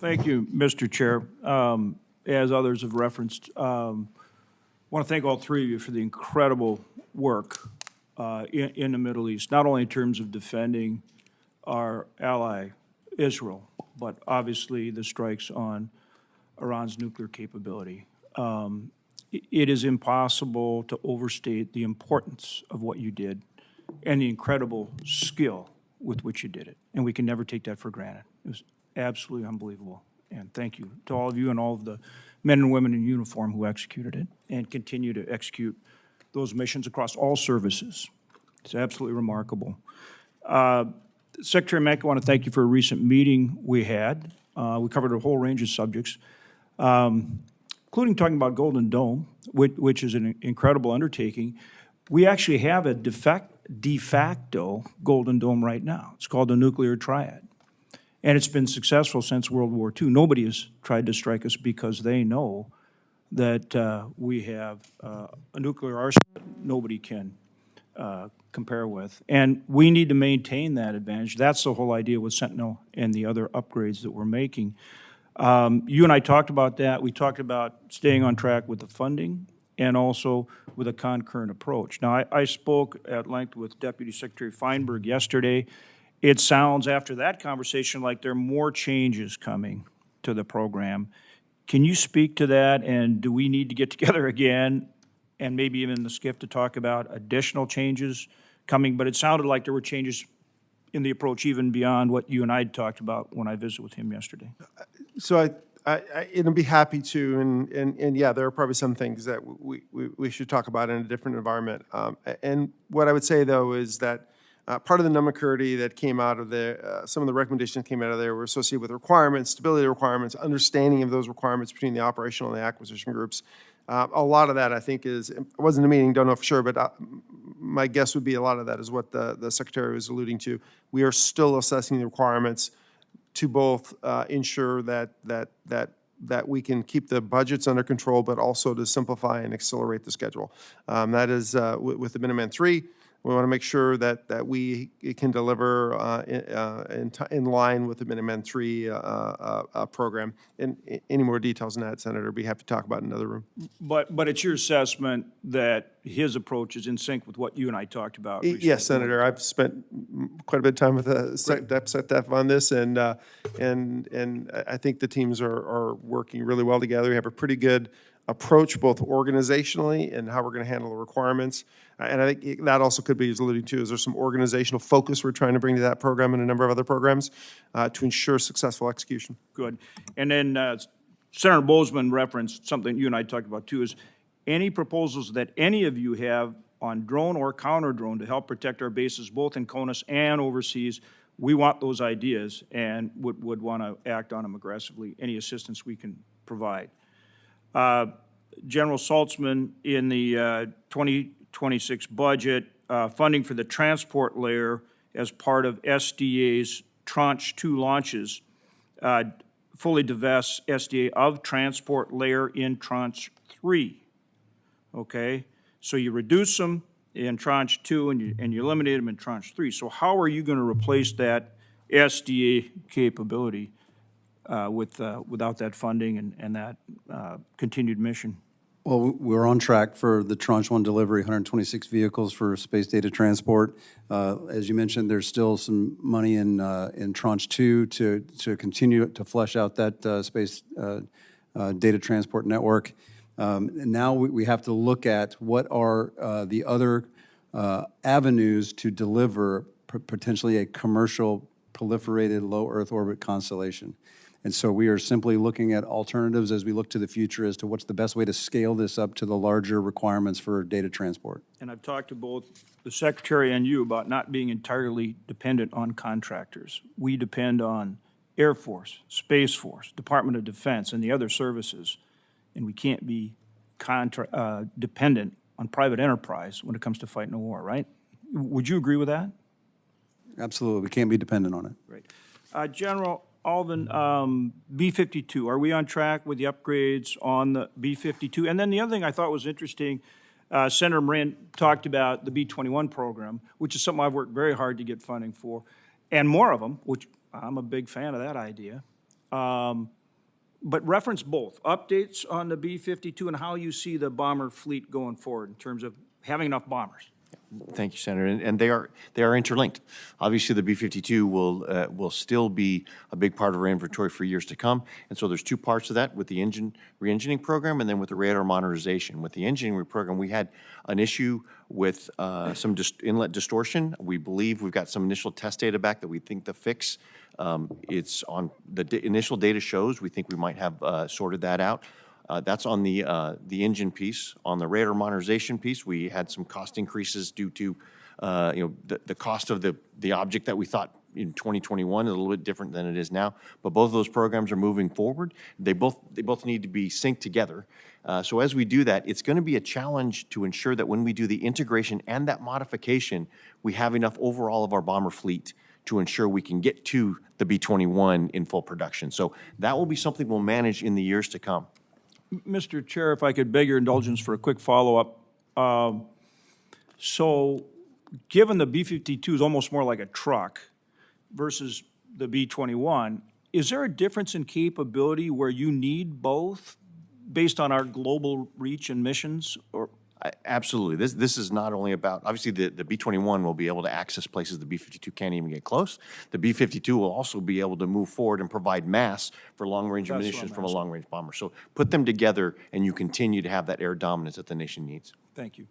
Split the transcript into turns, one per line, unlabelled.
Thank you, Mr. Chair. As others have referenced, I want to thank all three of you for the incredible work in the Middle East, not only in terms of defending our ally, Israel, but obviously the strikes on Iran's nuclear capability. It is impossible to overstate the importance of what you did and the incredible skill with which you did it. And we can never take that for granted. It was absolutely unbelievable. And thank you to all of you and all of the men and women in uniform who executed it and continue to execute those missions across all services. It's absolutely remarkable. Secretary Menck, I want to thank you for a recent meeting we had. We covered a whole range of subjects, including talking about Golden Dome, which is an incredible undertaking. We actually have a de facto Golden Dome right now. It's called the nuclear Triad. And it's been successful since World War II. Nobody has tried to strike us because they know that we have a nuclear arsenal that nobody can compare with. And we need to maintain that advantage. That's the whole idea with Sentinel and the other upgrades that we're making. You and I talked about that. We talked about staying on track with the funding and also with a concurrent approach. Now, I spoke at length with Deputy Secretary Feinberg yesterday. It sounds after that conversation like there are more changes coming to the program. Can you speak to that, and do we need to get together again and maybe even the SCIF to talk about additional changes coming? But it sounded like there were changes in the approach even beyond what you and I talked about when I visited with him yesterday.
So I'd be happy to, and yeah, there are probably some things that we should talk about in a different environment. And what I would say, though, is that part of the nomenclature that came out of there, some of the recommendations that came out of there were associated with requirements, stability requirements, understanding of those requirements between the operational and the acquisition groups. A lot of that, I think, I wasn't in the meeting, don't know for sure, but my guess would be a lot of that is what the Secretary was alluding to. We are still assessing the requirements to both ensure that we can keep the budgets under control, but also to simplify and accelerate the schedule. That is with the Minuteman III. We want to make sure that we can deliver in line with the Minuteman III program. And any more details on that, Senator, I'd be happy to talk about in another room.
But it's your assessment that his approach is in sync with what you and I talked about recently?
Yes, Senator. I've spent quite a bit of time with SecDef on this, and I think the teams are working really well together. We have a pretty good approach both organizationally and how we're going to handle the requirements. And I think that also could be, as alluding to, is there some organizational focus we're trying to bring to that program and a number of other programs to ensure successful execution.
Good. And then Senator Bozeman referenced something you and I talked about too, is any proposals that any of you have on drone or counter-drone to help protect our bases both in CONUS and overseas, we want those ideas and would want to act on them aggressively, any assistance we can provide. General Saltzman, in the 2026 budget, funding for the transport layer as part of SDA's Tranche 2 launches fully divests SDA of transport layer in Tranche 3. Okay? So you reduce them in Tranche 2 and you eliminate them in Tranche 3. So how are you going to replace that SDA capability without that funding and that continued mission?
Well, we're on track for the Tranche 1 delivery, 126 vehicles for space data transport. As you mentioned, there's still some money in Tranche 2 to continue to flesh out that space data transport network. Now we have to look at what are the other avenues to deliver potentially a commercial proliferated low Earth orbit constellation. And so we are simply looking at alternatives as we look to the future as to what's the best way to scale this up to the larger requirements for data transport.
And I've talked to both the Secretary and you about not being entirely dependent on contractors. We depend on Air Force, Space Force, Department of Defense, and the other services, and we can't be dependent on private enterprise when it comes to fighting a war, right? Would you agree with that?
Absolutely. We can't be dependent on it.
Great. General Alvin, B-52, are we on track with the upgrades on the B-52? And then the other thing I thought was interesting, Senator Moran talked about the B-21 program, which is something I've worked very hard to get funding for, and more of them, which I'm a big fan of that idea. But reference both, updates on the B-52 and how you see the bomber fleet going forward in terms of having enough bombers.
Thank you, Senator. And they are interlinked. Obviously, the B-52 will still be a big part of our inventory for years to come. And so there's two parts of that, with the engine re-engineering program and then with the radar modernization. With the engineering program, we had an issue with some inlet distortion. We believe we've got some initial test data back that we think the fix. It's on the initial data shows. We think we might have sorted that out. That's on the engine piece. On the radar modernization piece, we had some cost increases due to the cost of the object that we thought in 2021 is a little bit different than it is now. But both of those programs are moving forward. They both need to be synced together. So as we do that, it's going to be a challenge to ensure that when we do the integration and that modification, we have enough overall of our bomber fleet to ensure we can get to the B-21 in full production. So that will be something we'll manage in the years to come.
Mr. Chair, if I could beg your indulgence for a quick follow-up. So given the B-52 is almost more like a truck versus the B-21, is there a difference in capability where you need both based on our global reach and missions? Or
Absolutely. This is not only about, obviously, the B-21 will be able to access places the B-52 can't even get close. The B-52 will also be able to move forward and provide mass for long-range
That's what
munitions
I'm
from a
asking.
long-range bomber. So put them together, and you continue to have that air dominance that the nation needs.
Thank you.